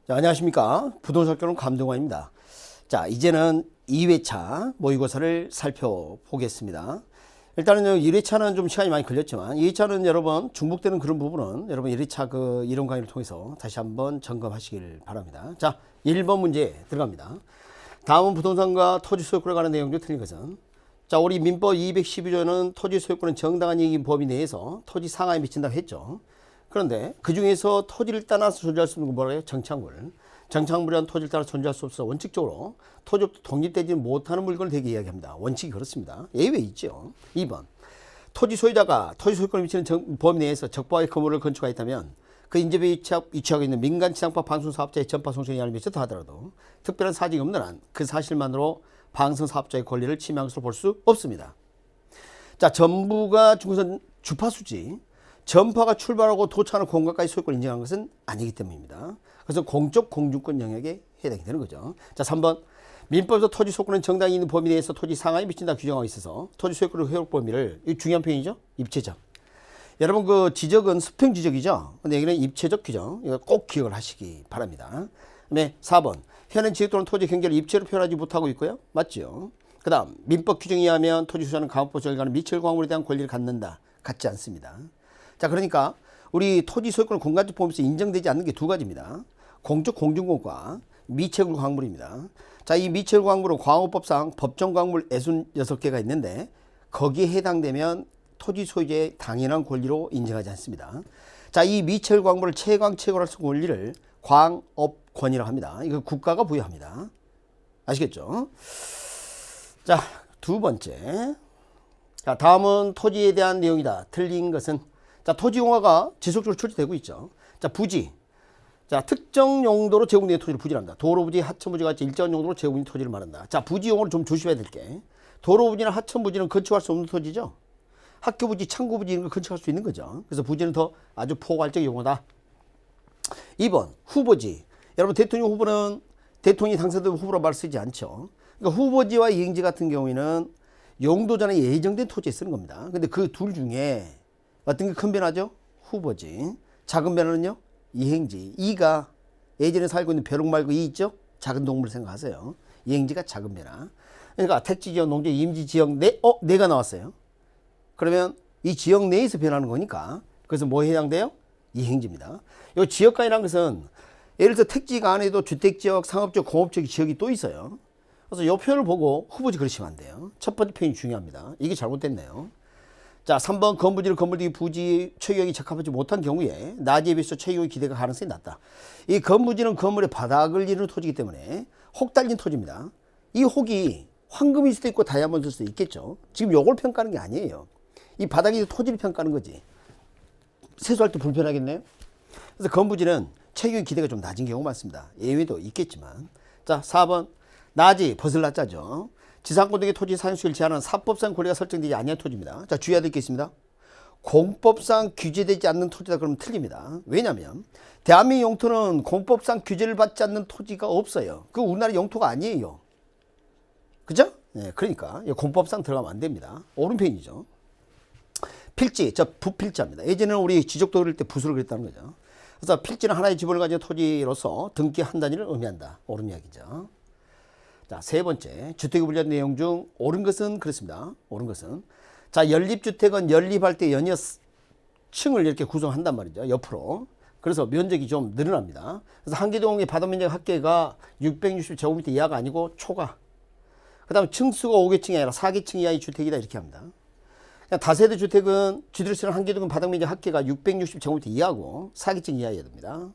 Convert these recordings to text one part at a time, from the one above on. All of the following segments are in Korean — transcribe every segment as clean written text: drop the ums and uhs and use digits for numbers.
자, 안녕하십니까. 부동산교는 감동환입니다. 자, 이제는 2회차 모의고사를 살펴보겠습니다. 일단은 1회차는 좀 시간이 많이 걸렸지만 2회차는 여러분 중복되는 그런 부분은 여러분 1회차 그 이론 강의를 통해서 다시 한번 점검하시길 바랍니다. 자, 1번 문제 들어갑니다. 다음은 부동산과 토지 소유권에 관한 내용 중 틀린 것은? 자, 우리 민법 212조는 토지 소유권은 정당한 이익인 범위 내에서 토지 상하에 미친다고 했죠. 그런데 그 중에서 토지를 떠나서 존재할 수 있는 건 뭐라고요? 정착물. 정착물이란 토지를 따라 존재할 수 없어 원칙적으로 토지로부터 독립되지 못하는 물건을 대개 이야기합니다. 원칙이 그렇습니다. 예외 있죠. 2번. 토지 소유자가 토지 소유권을 미치는 범위 내에서 적법하게 건물을 건축하였다면 그 인접에 위치하고 있는 민간 지상파 방송사업자의 전파 송신에 알미쳐도 하더라도 특별한 사정이 없는 한 그 사실만으로 방송사업자의 권리를 침해한 것으로 볼 수 없습니다. 자, 전부가 중선 주파수지 전파가 출발하고 도착하는 공간까지 소유권을 인정한 것은 아니기 때문입니다. 그래서 공적 공중권 영역에 해당이 되는 거죠. 자, 3번. 민법에서 토지 소유권은 정당히 있는 범위 내에서 토지 상하에 미친다 규정하고 있어서 토지 소유권의 효력 범위를, 이 중요한 표현이죠. 입체적. 여러분 그 지적은 수평 지적이죠. 근데 여기는 입체적 규정. 이거 꼭 기억을 하시기 바랍니다. 그다음에 4번. 현행 지역 또는 토지 경계를 입체로 표현하지 못하고 있고요. 맞죠? 그 다음 민법 규정에 의하면 토지 수자는 가업법 조항에 관한 미철 광물에 대한 권리를 갖는다. 갖지 않습니다. 자, 그러니까 우리 토지 소유권 공간적 범위에서 인정되지 않는 게 두 가지입니다. 공적 공중권과 미채굴 광물입니다. 자, 이 미채굴 광물은 광업법상 법정 광물 애순 6개가 있는데 거기에 해당되면 토지 소유자의 당연한 권리로 인정하지 않습니다. 자, 이 미채굴 광물을 채광 채굴할 수 있는 권리를 광업권이라고 합니다. 이거 국가가 부여합니다. 아시겠죠? 자, 두 번째. 자, 다음은 토지에 대한 내용이다. 틀린 것은? 자, 토지 용어가 지속적으로 출제되고 있죠. 자, 부지. 자, 특정 용도로 제공된 토지를 부지란다. 도로 부지, 하천 부지 같이 일정 용도로 제공된 토지를 말한다. 자, 부지 용어를 좀 조심해야 될 게, 도로 부지나 하천 부지는 건축할 수 없는 토지죠. 학교 부지, 창고 부지 이런 거 건축할 수 있는 거죠. 그래서 부지는 더 아주 포괄적 용어다. 2번 후보지. 여러분 대통령 후보는 대통령이 당선된 후보로 말 쓰지 않죠. 그러니까 후보지와 이행지 같은 경우에는 용도전에 예정된 토지에 쓰는 겁니다. 근데 그 둘 중에 어떤 게 큰 변화죠? 후보지. 작은 변화는요? 이행지. 이가 예전에 살고 있는 벼룩 말고 이 있죠? 작은 동물 생각하세요. 이행지가 작은 변화. 그러니까 택지지역, 농지, 임지지역 내가 나왔어요. 그러면 이 지역 내에서 변하는 거니까 그래서 뭐에 해당돼요? 이행지입니다. 이 지역간이라는 것은 예를 들어 택지가 안에도 주택지역, 상업지역, 공업지역 지역이 또 있어요. 그래서 이 표현을 보고 후보지 그러시면 안 돼요. 첫 번째 표현이 중요합니다. 이게 잘못됐네요. 자, 3번 건물지를 건물이 부지 체육이 적합하지 못한 경우에 낮에 비해서 체육의 기대가 가능성이 낮다. 이 건물지는 건물의 바닥을 이루는 토지이기 때문에 혹 달린 토지입니다. 이 혹이 황금일 수도 있고 다이아몬드일 수도 있겠죠. 지금 요걸 평가하는 게 아니에요. 이 바닥에 토지를 평가하는 거지. 세수할 때 불편하겠네요. 그래서 건물지는 체육의 기대가 좀 낮은 경우가 많습니다. 예외도 있겠지만. 자, 4번 낮이 버슬라짜죠. 지상권 등의 토지 사용수를 제한하는 사법상 권리가 설정되지 아니한 토지입니다. 자, 주의해야 될 게 있습니다. 공법상 규제되지 않는 토지다 그러면 틀립니다. 왜냐하면 대한민국 영토는 공법상 규제를 받지 않는 토지가 없어요. 그 우리나라 영토가 아니에요. 그죠? 네, 그러니까 공법상 들어가면 안 됩니다. 옳은 편이죠. 필지, 저 부필자입니다. 예전에는 우리 지적도 그릴 때 부수를 그랬다는 거죠. 그래서 필지는 하나의 지분을 가진 토지로서 등기 한 단위를 의미한다. 옳은 이야기죠. 자, 세 번째. 주택에 분리한 내용 중 옳은 것은 그렇습니다. 옳은 것은. 자, 연립주택은 연립할 때 연이어 층을 이렇게 구성한단 말이죠. 옆으로. 그래서 면적이 좀 늘어납니다. 그래서 한계동의 바닥면적 합계가 660제곱미터 이하가 아니고 초과. 그 다음에 층수가 5계층이 아니라 4계층 이하의 주택이다 이렇게 합니다. 다세대 주택은 쥐들을 쓰는 한계동의 바닥면적 합계가 660제곱미터 이하고 4계층 이하여야 됩니다.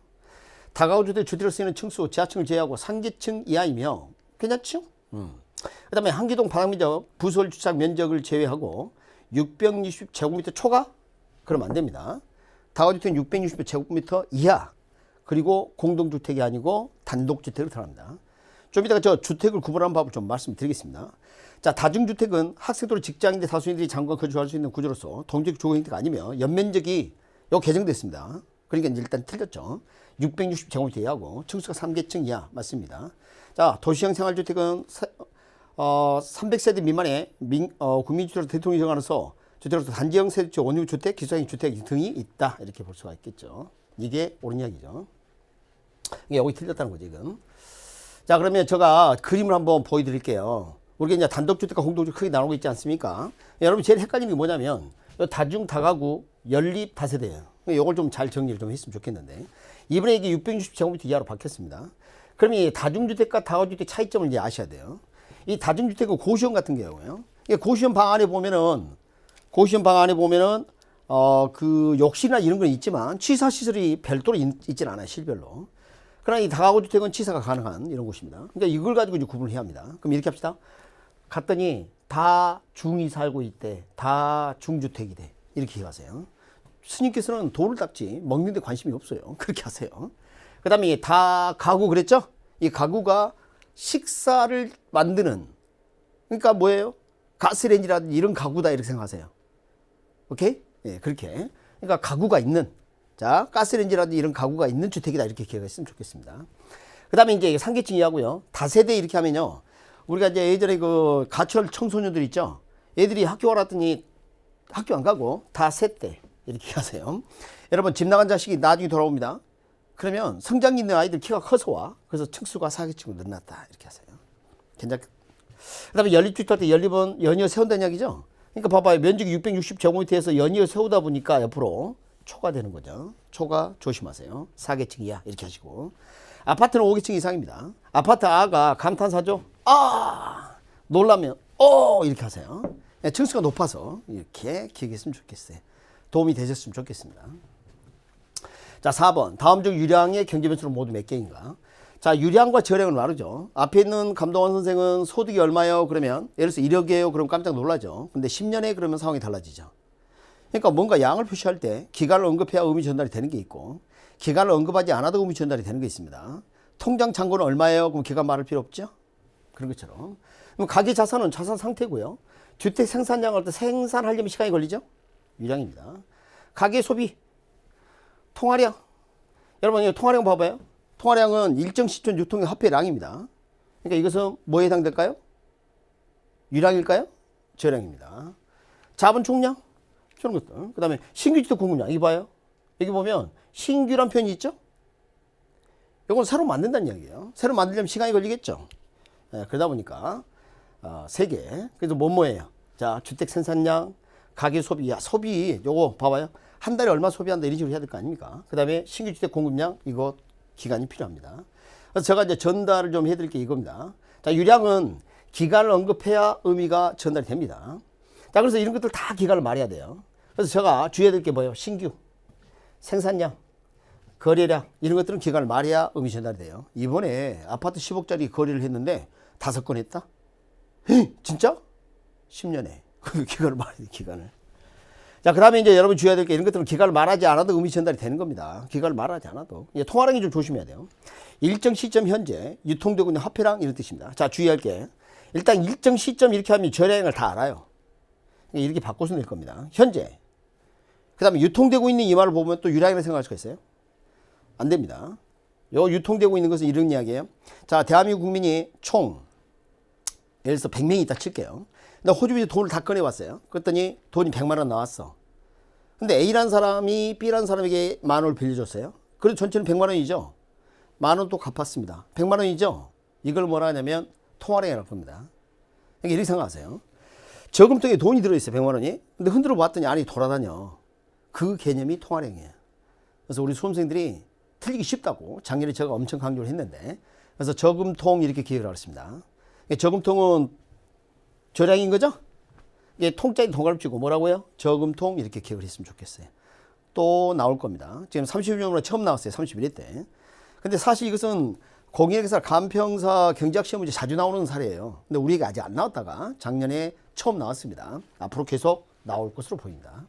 다가구주택 주택을 쓰는 층수 지하층을 제외하고 3계층 이하이며 괜찮죠? 그 다음에 한기동 바닥면적 부설 주차장 면적을 제외하고 660제곱미터 초과? 그러면 안 됩니다. 다가구주택은 660제곱미터 이하. 그리고 공동주택이 아니고 단독주택으로 들어갑니다. 좀 이따가 저 주택을 구분하는 법을 좀 말씀드리겠습니다. 자, 다중주택은 학생들 직장인들 다수인들이 장관 거주할 수 있는 구조로서 동적 주거 형태가 아니며 연면적이 요 개정됐습니다. 그러니까 일단 틀렸죠. 660제곱미터 이하고 층수가 3계층 이하 맞습니다. 자, 도시형 생활주택은 300세대 미만의 국민주택으로 대통령이 정하면서 주택으로서 단지형 세대주택, 원유주택, 기숙형 주택 등이 있다 이렇게 볼 수가 있겠죠. 이게 옳은 이야기죠. 여기 틀렸다는 거죠, 지금. 자, 그러면 제가 그림을 한번 보여드릴게요. 우리가 이제 단독주택과 공동주택 크게 나누고 있지 않습니까? 여러분 제일 헷갈리는 게 뭐냐면 다중, 다가구, 연립, 다세대예요. 이걸 좀 잘 정리를 좀 했으면 좋겠는데 이번에 이게 660제곱미터 이하로 바뀌었습니다. 그러면 이 다중주택과 다가구주택 차이점을 이제 아셔야 돼요. 이 다중주택은 고시원 같은 경우요. 고시원 방 안에 보면은 그 욕실이나 이런 건 있지만 취사 시설이 별도로 있지는 않아요, 실별로. 그러나 이 다가구 주택은 취사가 가능한 이런 곳입니다. 그러니까 이걸 가지고 이제 구분을 해야 합니다. 그럼 이렇게 합시다. 갔더니 다 중이 살고 있대, 다 중주택이대, 이렇게 기억하세요. 스님께서는 돌을 닦지 먹는 데 관심이 없어요. 그렇게 하세요. 그 다음에 다 가구 그랬죠? 이 가구가 식사를 만드는, 그러니까 뭐예요? 가스레인지라든지 이런 가구다, 이렇게 생각하세요. 오케이? 예, 그렇게. 그러니까 가구가 있는, 자, 가스레인지라든지 이런 가구가 있는 주택이다, 이렇게 기억했으면 좋겠습니다. 그 다음에 이제 상계층 이하고요. 다세대 이렇게 하면요. 우리가 이제 예전에 그 가출 청소년들 있죠? 애들이 학교 왔더니 학교 안 가고 다 셋대, 이렇게 하세요. 여러분, 집 나간 자식이 나중에 돌아옵니다. 그러면 성장 있는 아이들 키가 커서 와. 그래서 층수가 사계층으로 늘어났다, 이렇게 하세요. 괜찮. 그 다음에 연립주택 할 때 연립은 연이어 세운다는 이야기죠. 그러니까 봐봐요. 면적이 660제곱미터에서 연이어 세우다 보니까 옆으로 초가 되는 거죠. 초가 조심하세요. 4계층 이하 이렇게 하시고. 아파트는 5계층 이상입니다. 아파트 A가 감탄사죠. 아! 놀라면 이렇게 하세요. 층수가 높아서 이렇게 기억했으면 좋겠어요. 도움이 되셨으면 좋겠습니다. 자, 4번. 다음 중 유량의 경제변수는 모두 몇 개인가? 자, 유량과 저량을 나누죠. 앞에 있는 감동원 선생은 소득이 얼마요? 그러면 예를 들어서 1억이에요. 그럼 깜짝 놀라죠. 근데 10년에 그러면 상황이 달라지죠. 그러니까 뭔가 양을 표시할 때 기간을 언급해야 의미 전달이 되는 게 있고 기간을 언급하지 않아도 의미 전달이 되는 게 있습니다. 통장 잔고는 얼마예요? 그럼 기간 말할 필요 없죠? 그런 것처럼. 그럼 가계 자산은 자산 상태고요. 주택 생산량을 할 때 생산하려면 시간이 걸리죠? 유량입니다. 가계 소비, 통화량. 여러분, 이 통화량 봐봐요. 통화량은 일정 시점 유통의 화폐량입니다. 그러니까 이것은 뭐에 해당될까요? 유량일까요? 저량입니다. 자본 총량, 저런 것들. 그 다음에 신규 주택 공급량. 이거 봐요. 여기 보면 신규란 표현이 있죠? 이건 새로 만든다는 이야기예요. 새로 만들려면 시간이 걸리겠죠? 네, 그러다 보니까 3개. 그래서 뭐예요? 자, 주택 생산량, 가계 소비. 야, 소비 요거 봐봐요. 한 달에 얼마 소비한다, 이런 식으로 해야 될 거 아닙니까? 그 다음에 신규 주택 공급량, 이거 기간이 필요합니다. 그래서 제가 이제 전달을 좀 해드릴 게 이겁니다. 자, 유량은 기간을 언급해야 의미가 전달이 됩니다. 자, 그래서 이런 것들 다 기간을 말해야 돼요. 그래서 제가 주의해야 될 게 뭐예요? 신규, 생산량, 거래량, 이런 것들은 기간을 말해야 의미 전달이 돼요. 이번에 아파트 10억짜리 거래를 했는데 5건 했다? 에이, 진짜? 10년에. 그 기간을 말해야 돼, 기간을. 자, 그 다음에 이제 여러분 주의해야 될 게 이런 것들은 기간을 말하지 않아도 의미 전달이 되는 겁니다. 기간을 말하지 않아도. 이제 통화량이 좀 조심해야 돼요. 일정 시점 현재 유통되고 있는 화폐량, 이런 뜻입니다. 자, 주의할 게 일단 일정 시점 이렇게 하면 저량을 다 알아요. 이렇게 바꿔서 낼 겁니다. 현재. 그 다음에 유통되고 있는 이 말을 보면 또 유량이라고 생각할 수가 있어요. 안 됩니다. 요 유통되고 있는 것은 이런 이야기예요. 자, 대한민국 국민이 총 예를 들어서 100명이 있다 칠게요. 근데 호주에서 돈을 다 꺼내왔어요. 그랬더니 돈이 100만 원 나왔어. 근데 A라는 사람이 B라는 사람에게 만 원을 빌려줬어요. 그래도 전체는 100만 원이죠. 만 원 또 갚았습니다. 100만 원이죠. 이걸 뭐라 하냐면 통화량이라고 합니다. 이렇게 생각하세요. 저금통에 돈이 들어있어요. 100만 원이. 근데 흔들어 봤더니 안이 돌아다녀. 그 개념이 통화량이에요. 그래서 우리 수험생들이 틀리기 쉽다고 작년에 제가 엄청 강조를 했는데, 그래서 저금통 이렇게 기억을 하고 있습니다. 저금통은 저량인 거죠? 이게 통짜리 동그라미 고 뭐라고요? 저금통, 이렇게 기억을 했으면 좋겠어요. 또 나올 겁니다. 지금 31년으로 처음 나왔어요. 31회 때. 근데 사실 이것은 공인회계사 간평사 경제학 시험 문제 자주 나오는 사례예요. 근데 우리가 아직 안 나왔다가 작년에 처음 나왔습니다. 앞으로 계속 나올 것으로 보입니다.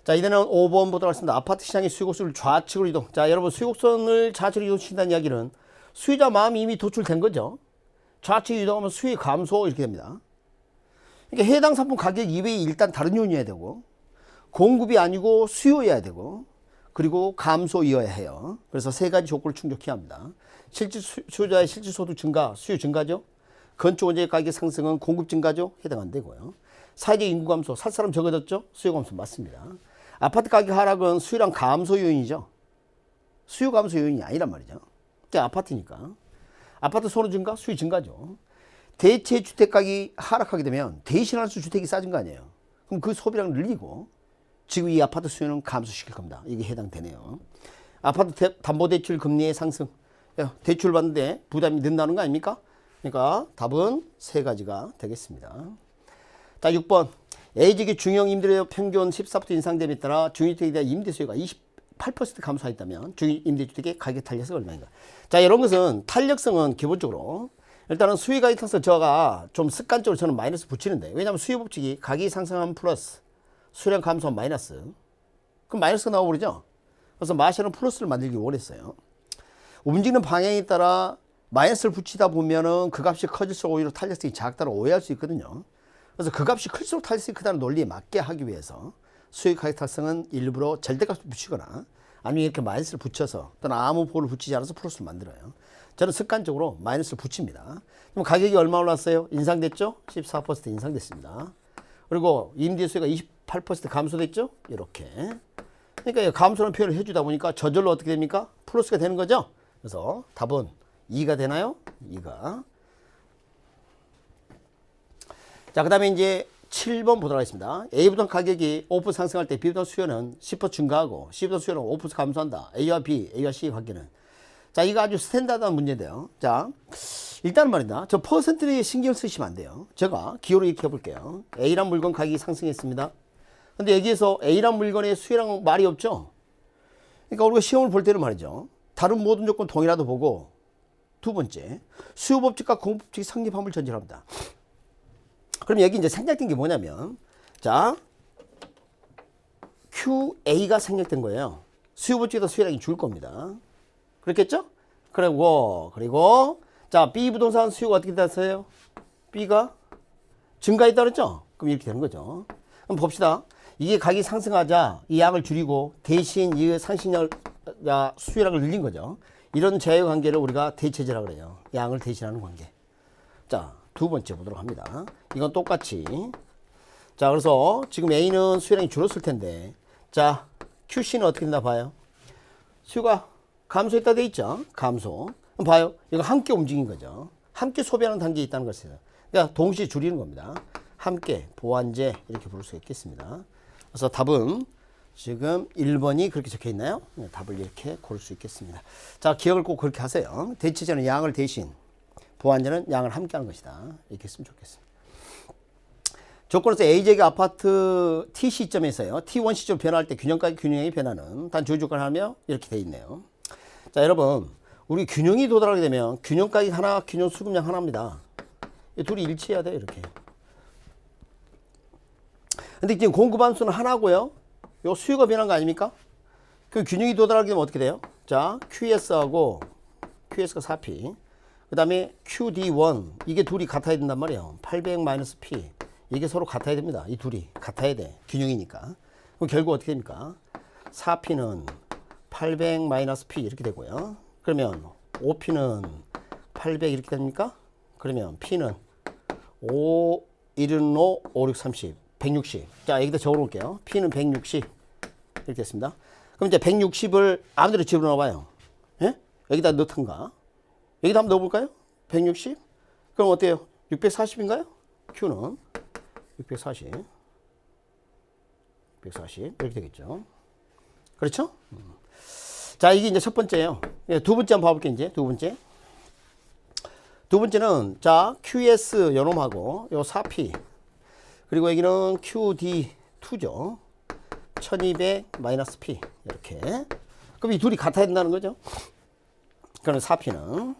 자, 이제는 5번 보도록 하겠습니다. 아파트 시장의 수요곡선을 좌측으로 이동. 자, 여러분, 수요곡선을 좌측으로 이동시킨다는 이야기는 수요자 마음이 이미 도출된 거죠. 좌측 이동하면 수요 감소, 이렇게 됩니다. 그러니까 해당 상품 가격 이외에 일단 다른 요인이어야 되고, 공급이 아니고 수요여야 되고, 그리고 감소이어야 해요. 그래서 3가지 조건을 충족해야 합니다. 실질 수요자의 실질 소득 증가, 수요 증가죠. 건축 원자재 가격 상승은 공급 증가죠. 해당 안 되고요. 사회적 인구 감소, 살 사람 적어졌죠. 수요 감소 맞습니다. 아파트 가격 하락은 수요량 감소 요인이죠. 수요 감소 요인이 아니란 말이죠. 그게 아파트니까. 아파트 소득 증가, 수익 증가죠. 대체 주택가격이 하락하게 되면 대신할 수 주택이 싸진 거 아니에요. 그럼 그 소비량을 늘리고 지금 이 아파트 수요는 감소시킬 겁니다. 이게 해당되네요. 아파트 담보대출 금리의 상승. 대출 받는데 부담이 는다는 거 아닙니까? 그러니까 답은 세 가지가 되겠습니다. 자, 6번. A지기 중형 임대료 평균 14% 인상 대비에 따라 중위주택에 대한 임대 수요가 28% 감소했다면 중임대주택의 가격 탄력성은 얼마인가? 자, 이런 것은 탄력성은 기본적으로 일단은 수요 가격 탄력성 저가 좀 습관적으로 저는 마이너스 붙이는데, 왜냐하면 수요 법칙이 가격이 상승하면 플러스, 수량 감소하면 마이너스. 그럼 마이너스가 나와버리죠. 그래서 마샬은 플러스를 만들기 원했어요. 움직이는 방향에 따라 마이너스를 붙이다 보면은 그 값이 커질수록 오히려 탄력성이 작다고 오해할 수 있거든요. 그래서 그 값이 클수록 탄력성이 크다는 논리에 맞게 하기 위해서 수요 가격 탄력성은 일부러 절대값을 붙이거나 아니면 이렇게 마이너스를 붙여서 또는 아무 보를 붙이지 않아서 플러스를 만들어요. 저는 습관적으로 마이너스를 붙입니다. 그럼 가격이 얼마 올랐어요? 인상됐죠? 14% 인상됐습니다. 그리고 임대 수요가 28% 감소됐죠? 이렇게. 그러니까 감소라는 표현을 해주다 보니까 저절로 어떻게 됩니까? 플러스가 되는 거죠? 그래서 답은 2가 되나요? 2가. 자, 그 다음에 이제 7번 보도록 하겠습니다. A부터 가격이 5% 상승할 때 B부터 수요는 10% 증가하고 C부터 수요는 5% 감소한다. A와 B, A와 C의 관계는. 자, 이거 아주 스탠다드한 문제인데요. 자, 일단은 말이다. 저 퍼센트에 신경 쓰시면 안 돼요. 제가 기호로 이렇게 해볼게요. A란 물건 가격이 상승했습니다. 근데 여기에서 A란 물건의 수요랑 말이 없죠? 그러니까 우리가 시험을 볼 때는 말이죠. 다른 모든 조건 동일하도 보고, 두 번째, 수요 법칙과 공급 법칙이 성립함을 전제합니다. 그럼 여기 이제 생략된 게 뭐냐면, 자, QA가 생략된 거예요. 수요 법칙에다 수요량이 줄 겁니다. 그렇겠죠? 그리고, 자, B 부동산 수요가 어떻게 됐어요? B가 증가했다 그랬죠? 그럼 이렇게 되는 거죠. 그럼 봅시다. 이게 가격이 상승하자 이 양을 줄이고 대신 이 상승량 수요량을 늘린 거죠. 이런 제휴 관계를 우리가 대체제라고 그래요. 양을 대신하는 관계. 자, 두 번째 보도록 합니다. 이건 똑같이. 자, 그래서 지금 A는 수요량이 줄었을 텐데, 자, QC는 어떻게 된다 봐요. 수요가 감소했다 돼 있죠. 감소. 그럼 봐요. 이거 함께 움직인 거죠. 함께 소비하는 단계에 있다는 것이에요. 그러니까 동시에 줄이는 겁니다. 함께, 보완제 이렇게 부를 수 있겠습니다. 그래서 답은 지금 1번이 그렇게 적혀 있나요? 네, 답을 이렇게 고를 수 있겠습니다. 자, 기억을 꼭 그렇게 하세요. 대체제는 양을 대신, 보완제는 양을 함께 하는 것이다. 이렇게 했으면 좋겠습니다. 조건에서 A제기 아파트 T 시점에서요. T1 시점 변화할 때 균형가격 균형이 변하는 단 주요 조건을 하며 이렇게 돼 있네요. 자, 여러분, 우리 균형이 도달하게 되면 균형가격 하나, 균형 수급량 하나입니다. 이 둘이 일치해야 돼요, 이렇게. 근데 지금 공급함수는 하나고요. 요 수요가 변한 거 아닙니까? 그 균형이 도달하게 되면 어떻게 돼요? 자, QS하고 QS가 4P. 그 다음에 QD1. 이게 둘이 같아야 된단 말이에요. 800-P. 이게 서로 같아야 됩니다. 이 둘이 같아야 돼. 균형이니까. 그럼 결국 어떻게 됩니까? 4P는 800-P 이렇게 되고요. 그러면 5P는 800 이렇게 됩니까? 그러면 P는 5, 1은 5, 5, 6, 30. 160. 자, 여기다 적어 놓을게요. P는 160. 이렇게 됐습니다. 그럼 이제 160을 아무데나 집어넣어 봐요. 예? 여기다 넣던가. 여기다 한번 넣어 볼까요? 160? 그럼 어때요? 640인가요? Q는 640. 640. 이렇게 되겠죠. 그렇죠? 자, 이게 이제 첫 번째예요. 두 번째 한번 봐볼게요, 이제. 두 번째. 두 번째는, 자, QS 요놈하고, 요 4P. 그리고 여기는 QD2죠. 1200-P. 이렇게. 그럼 이 둘이 같아야 된다는 거죠. 그럼 4P는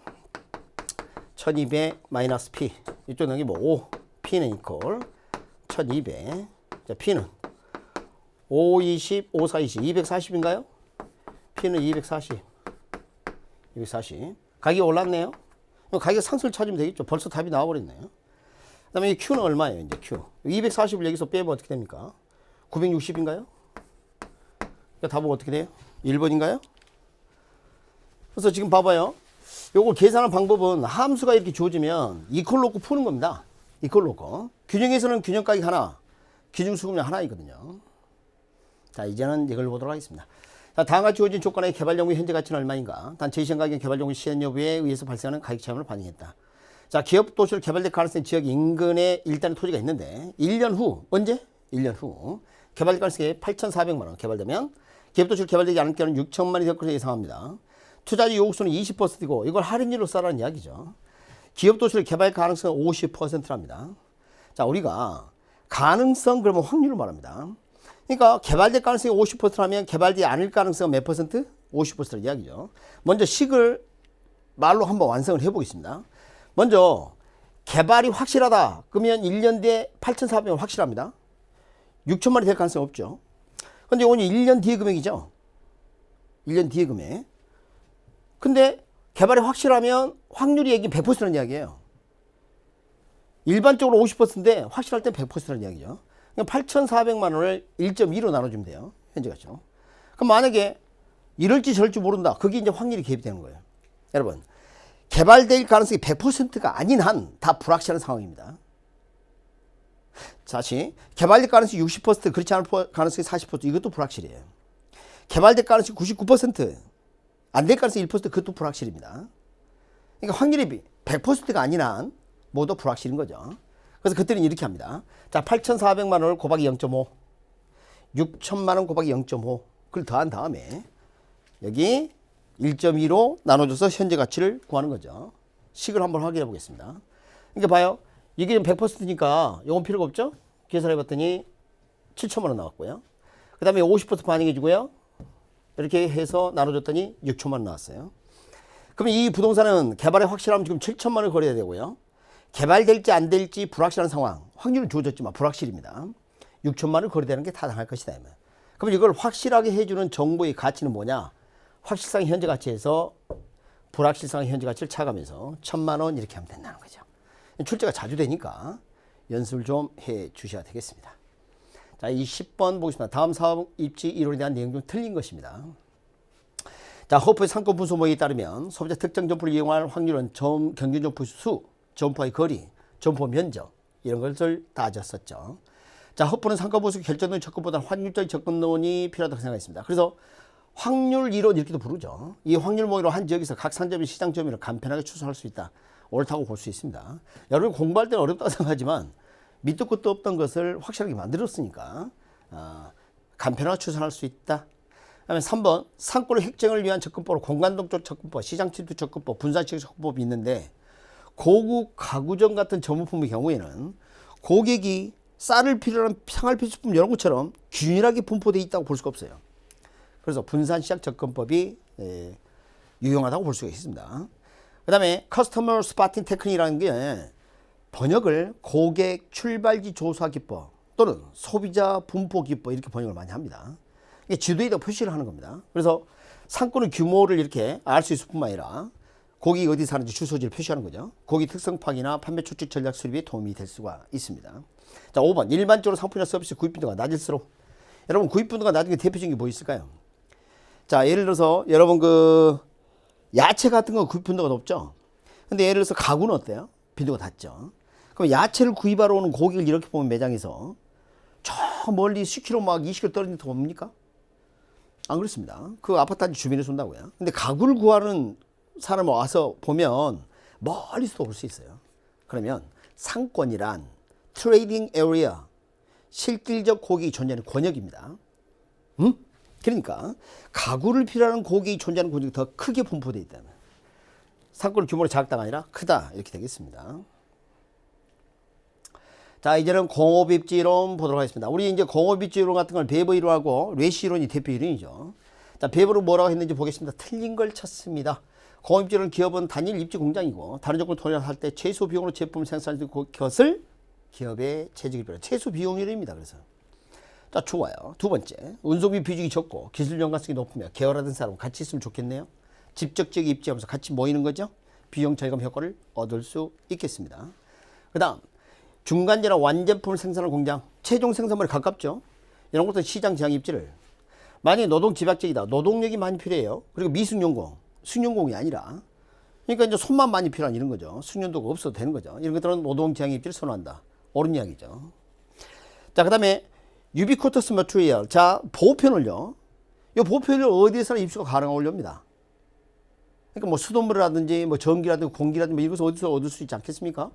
1200-P. 이쪽은 여기 뭐 5. P는 이퀄 1200. 자, P는 520, 5420. 240인가요? P는 240. 240. 가격이 올랐네요. 가격 상승을 찾으면 되겠죠. 벌써 답이 나와버렸네요. 그 다음에 이 Q는 얼마예요? 이제 Q. 240을 여기서 빼면 어떻게 됩니까? 960인가요? 그러니까 답은 어떻게 돼요? 1번인가요? 그래서 지금 봐봐요. 요거 계산하는 방법은 함수가 이렇게 주어지면 이퀄 놓고 푸는 겁니다. 이퀄 놓고. 균형에서는 균형 가격 하나, 기준 수급량 하나이거든요. 자, 이제는 이걸 보도록 하겠습니다. 자, 다음과 주어진 조건의 개발 연구의 현재 가치는 얼마인가? 단 제시한 가격 개발 연구 시행 여부에 의해서 발생하는 가격 차이를 반영했다. 자, 기업 도시로 개발될 가능성이 지역 인근에 일단의 토지가 있는데 1년 후 언제? 1년 후 개발될 가능성이 8,400만 원 개발되면 기업 도시로 개발되지 않을 경우는 6천만 원이 될 것으로 예상합니다. 투자지 요구수는 20%이고 이걸 할인율로 써라는 이야기죠. 기업 도시로 개발 가능성은 50%랍니다. 자, 우리가 가능성 그러면 확률을 말합니다. 그러니까 개발될 가능성이 50%라면 개발되지 않을 가능성은 몇 퍼센트? 50%라는 이야기죠. 먼저 식을 말로 한번 완성을 해보겠습니다. 먼저 개발이 확실하다. 그러면 1년 뒤에 8,400원 확실합니다. 6천만 원이 될 가능성이 없죠. 근데 오늘 1년 뒤의 금액이죠. 1년 뒤의 금액. 근데 개발이 확실하면 확률이 얘기 100%라는 이야기예요. 일반적으로 50%인데 확실할 땐 100%라는 이야기죠. 8,400만 원을 1.2로 나눠주면 돼요. 현재 가치로. 그럼 만약에 이럴지 저럴지 모른다. 그게 이제 확률이 개입이 되는 거예요. 여러분, 개발될 가능성이 100%가 아닌 한 다 불확실한 상황입니다. 다시 개발될 가능성이 60% 그렇지 않을 가능성이 40% 이것도 불확실해요. 개발될 가능성이 99% 안 될 가능성이 1% 그것도 불확실입니다. 그러니까 확률이 100%가 아닌 한 모두 불확실인 거죠. 그래서 그때는 이렇게 합니다. 자, 8,400만 원을 곱하기 0.5 6천만 원 곱하기 0.5 그걸 더한 다음에 여기 1.2로 나눠줘서 현재 가치를 구하는 거죠. 식을 한번 확인해 보겠습니다. 그러니까 봐요. 이게 100%니까 이건 필요가 없죠. 계산해 봤더니 7천만 원 나왔고요. 그 다음에 50% 반영해 주고요. 이렇게 해서 나눠줬더니 6천만 원 나왔어요. 그러면 이 부동산은 개발에 확실하면 지금 7천만 원을 거래해야 되고요. 개발될지 안 될지 불확실한 상황. 확률은 주어졌지만 불확실입니다. 6천만 원을 거래되는 게 타당할 것이다. 그럼 이걸 확실하게 해주는 정보의 가치는 뭐냐? 확실성 현재 가치에서 불확실성 현재 가치를 차감해서 1,000만 원 이렇게 하면 된다는 거죠. 출제가 자주 되니까 연습을 좀 해 주셔야 되겠습니다. 자, 이 10번 보겠습니다. 다음 사업 입지 이론에 대한 내용 중 틀린 것입니다. 자, 허프의 상권 분수 모델에 따르면 소비자 특정 점포를 이용할 확률은 경균 점포 수, 점포의 거리, 점포 면적 이런 것을 따졌었죠. 자, 허프는 상권 분수 결정론의 접근보다 확률적인 접근론이 필요하다고 생각했습니다. 그래서 확률 이론 이렇게도 부르죠. 이 확률 모델로 한 지역에서 각 상점의 시장 점유율을 간편하게 추산할 수 있다. 옳다고 볼 수 있습니다. 여러분 공부할 때는 어렵다고 생각하지만 밑도 끝도 없던 것을 확실하게 만들었으니까 간편하게 추산할 수 있다. 그다음에 3번 상권의 획정을 위한 접근법으로 공간동적 접근법, 시장 침투 접근법, 분산식 접근법이 있는데 고급 가구점 같은 전문품의 경우에는 고객이 쌀을 필요로 한 생활 필수품 이런 것처럼 균일하게 분포되어 있다고 볼 수가 없어요. 그래서 분산시장 접근법이 유용하다고 볼 수가 있습니다. 그 다음에 커스터머 스파팅 테크닉이라는 게 번역을 고객 출발지 조사 기법 또는 소비자 분포 기법 이렇게 번역을 많이 합니다. 이게 지도에다 표시를 하는 겁니다. 그래서 상권의 규모를 이렇게 알 수 있을 뿐만 아니라 고객이 어디 사는지 주소지를 표시하는 거죠. 고객 특성 파악이나 판매 추측 전략 수립에 도움이 될 수가 있습니다. 자, 5번 일반적으로 상품이나 서비스 구입 빈도가 낮을수록 여러분 구입 빈도가 낮은 게 대표적인 게 뭐 있을까요? 자, 예를 들어서 여러분 그 야채 같은 거 구입 빈도가 높죠. 근데 예를 들어서 가구는 어때요? 빈도가 낮죠. 그럼 야채를 구입하러 오는 고객을 이렇게 보면 매장에서 저 멀리 10km 막 20km 떨어진 데 옵니까? 안 그렇습니다. 그 아파트 단지 주변에 쏜다고요. 근데 가구를 구하는 사람 와서 보면 멀리서도 올 수 있어요. 그러면 상권이란 트레이딩 에리어, 실질적 고객이 존재하는 권역입니다. 그러니까 가구를 필요하는 고객이 존재하는 권역이 더 크게 분포되어 있다면 상권 규모는 작다가 아니라 크다 이렇게 되겠습니다. 자, 이제는 공업입지 이론 보도록 하겠습니다. 우리 이제 공업입지 이론 같은 걸 베버 이론하고 레시 이론이 대표 이론이죠. 자, 베버는 뭐라고 했는지 보겠습니다. 틀린 걸 찾습니다. 공업입지 이론 기업은 단일 입지 공장이고 다른 조건을 통일할 때 최소 비용으로 제품을 생산할 것을 기업의 재직이 필요해요. 최소 비용 이론입니다. 그래서 자, 좋아요. 두 번째, 운송비 비중이 적고 기술 연관성이 높으며 계열화된 사람은 같이 있으면 좋겠네요. 직접적 입지하면서 같이 모이는 거죠. 비용 절감 효과를 얻을 수 있겠습니다. 그 다음 중간재나 완제품을 생산하는 공장, 최종 생산물에 가깝죠. 이런 것도 시장 지향 입지를 만약에 노동 집약적이다. 노동력이 많이 필요해요. 그리고 미숙련공, 숙련공이 아니라 그러니까 이제 손만 많이 필요한 이런 거죠. 숙련도가 없어도 되는 거죠. 이런 것들은 노동 지향 입지를 선호한다. 옳은 이야기죠. 자, 그 다음에 유비코터스 머티리얼. 자, 보호편을요. 이 보편을 어디에서나 입수가 가능한 원료입니다. 그러니까 뭐 수돗물이라든지 뭐 전기라든지 공기라든지 뭐 이런 것을 어디서 얻을 수 있지 않겠습니까?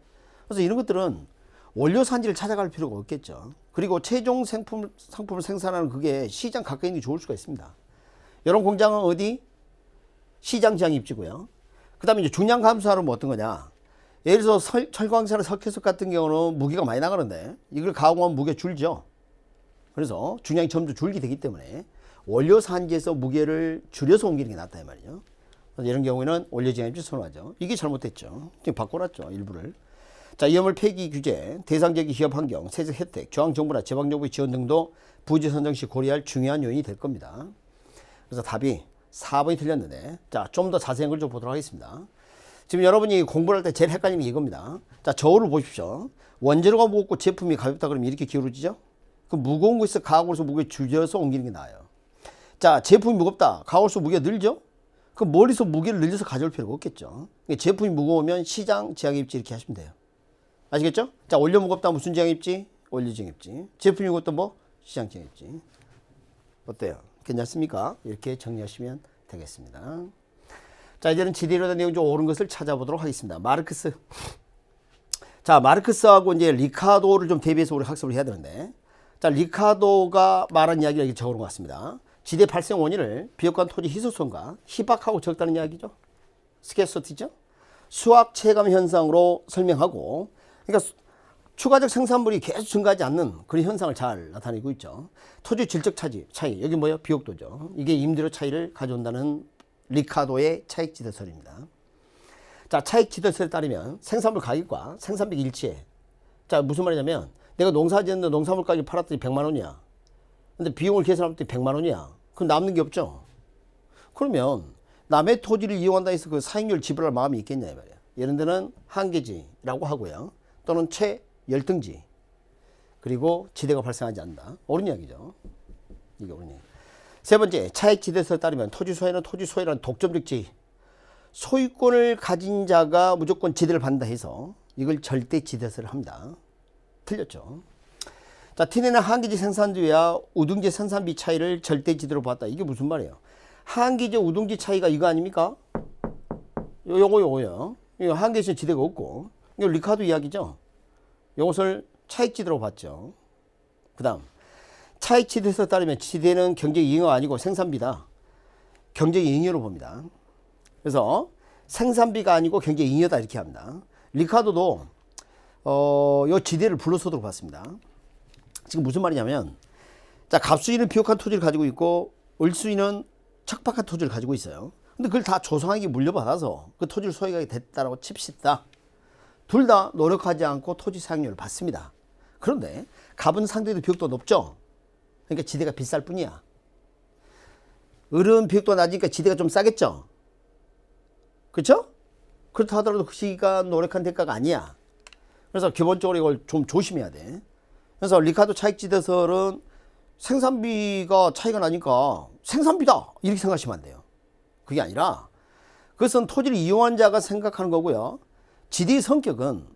그래서 이런 것들은 원료 산지를 찾아갈 필요가 없겠죠. 그리고 최종 상품을 생산하는 그게 시장 가까이 있는 게 좋을 수가 있습니다. 이런 공장은 어디? 시장 지향 입지고요. 그 다음에 이제 중량 감소하는 뭐 어떤 거냐. 예를 들어서 철광사나 석회석 같은 경우는 무게가 많이 나가는데 이걸 가공하면 무게 줄죠. 그래서 중량이 점점 줄게 되기 때문에 원료 산지에서 무게를 줄여서 옮기는 게 낫다 이 말이죠. 그래서 이런 경우에는 원료 지향 입지 선호하죠. 이게 잘못됐죠. 지금 바꿔놨죠. 일부를. 자, 이염물 폐기 규제, 대상적인 기업 환경, 세제 혜택, 저항 정부나 제방 정부의 지원 등도 부지 선정 시 고려할 중요한 요인이 될 겁니다. 그래서 답이 4번이 틀렸는데, 자, 좀 더 자세한 걸 좀 보도록 하겠습니다. 지금 여러분이 공부를 할 때 제일 헷갈리는 게 이겁니다. 자, 저울을 보십시오. 원재료가 무겁고 제품이 가볍다 그러면 이렇게 기울어지죠? 그 무거운 것에서 가공해서 무게 줄여서 옮기는 게 나아요. 자, 제품이 무겁다. 가공해서 무게가 늘죠? 그 멀리서 무게를 늘려서 가져올 필요가 없겠죠. 제품이 무거우면 시장 지향 입지 이렇게 하시면 돼요. 아시겠죠? 자, 원료 무겁다 무슨 지향 입지? 원료 지향 입지. 제품이 무겁다 뭐? 시장 지향 입지. 어때요? 괜찮습니까? 이렇게 정리하시면 되겠습니다. 자, 이제는 지대로 대한 내용 좀 옳은 것을 찾아보도록 하겠습니다. 마르크스. 자, 마르크스하고 이제 리카도를 좀 대비해서 우리 학습을 해야 되는데, 자, 리카도가 말한 이야기를 이렇게 적어놓은 것 같습니다. 지대 발생 원인을 비옥한 토지 희소성과 희박하고 적다는 이야기죠. 스케서티죠. 수학 체감 현상으로 설명하고, 그러니까 추가적 생산물이 계속 증가하지 않는 그런 현상을 잘 나타내고 있죠. 토지 질적 차이, 여기 뭐예요? 비옥도죠. 이게 임대료 차이를 가져온다는 리카도의 차익지대설입니다. 자, 차익지대설에 따르면 생산물 가격과 생산비가 일치해. 자, 무슨 말이냐면 내가 농사 지었는데 농산물 가격이 팔았더니 100만 원이야. 근데 비용을 계산하면 100만 원이야. 그럼 남는 게 없죠. 그러면 남의 토지를 이용한다 해서 그 사익률 지불할 마음이 있겠냐 이 말이야. 이런 데는 한계지라고 하고요. 또는 최열등지. 그리고 지대가 발생하지 않는다. 옳은 이야기죠. 이게 옳은 이야기. 세 번째, 차익지대설에 따르면 토지 소유는 토지 소유라는 독점적 지위. 소유권을 가진 자가 무조건 지대를 받는다 해서 이걸 절대지대설을 합니다. 틀렸죠. 자, 티내는 한기지 생산지와 우등지 생산비 차이를 절대지대로 봤다. 이게 무슨 말이에요? 한기지 우등지 차이가 이거 아닙니까? 요거요. 이거 한기지 지대가 없고. 이거 리카도 이야기죠. 이것을 차익지대로 봤죠. 그 다음 차익지대에서 따르면 지대는 경제 잉여가 아니고 생산비다. 경제 잉여로 봅니다. 그래서 생산비가 아니고 경제 잉여다 이렇게 합니다. 리카도도 요 지대를 불로소득으로 봤습니다. 지금 무슨 말이냐면, 자, 갑수인은 비옥한 토지를 가지고 있고 을수인은 척박한 토지를 가지고 있어요. 근데 그걸 다 조상에게 물려받아서 그 토지를 소유하게 됐다라고 칩시다. 둘 다 노력하지 않고 토지 사용료를 받습니다. 그런데 갑은 상대도 비옥도가 높죠. 그러니까 지대가 비쌀 뿐이야. 을은 비옥도가 낮으니까 지대가 좀 싸겠죠. 그렇죠? 그렇다 하더라도 그 시기가 노력한 대가가 아니야. 그래서 기본적으로 이걸 좀 조심해야 돼. 그래서 리카도 차익지대설은 생산비가 차이가 나니까 생산비다 이렇게 생각하시면 안 돼요. 그게 아니라 그것은 토지를 이용한 자가 생각하는 거고요. 지대의 성격은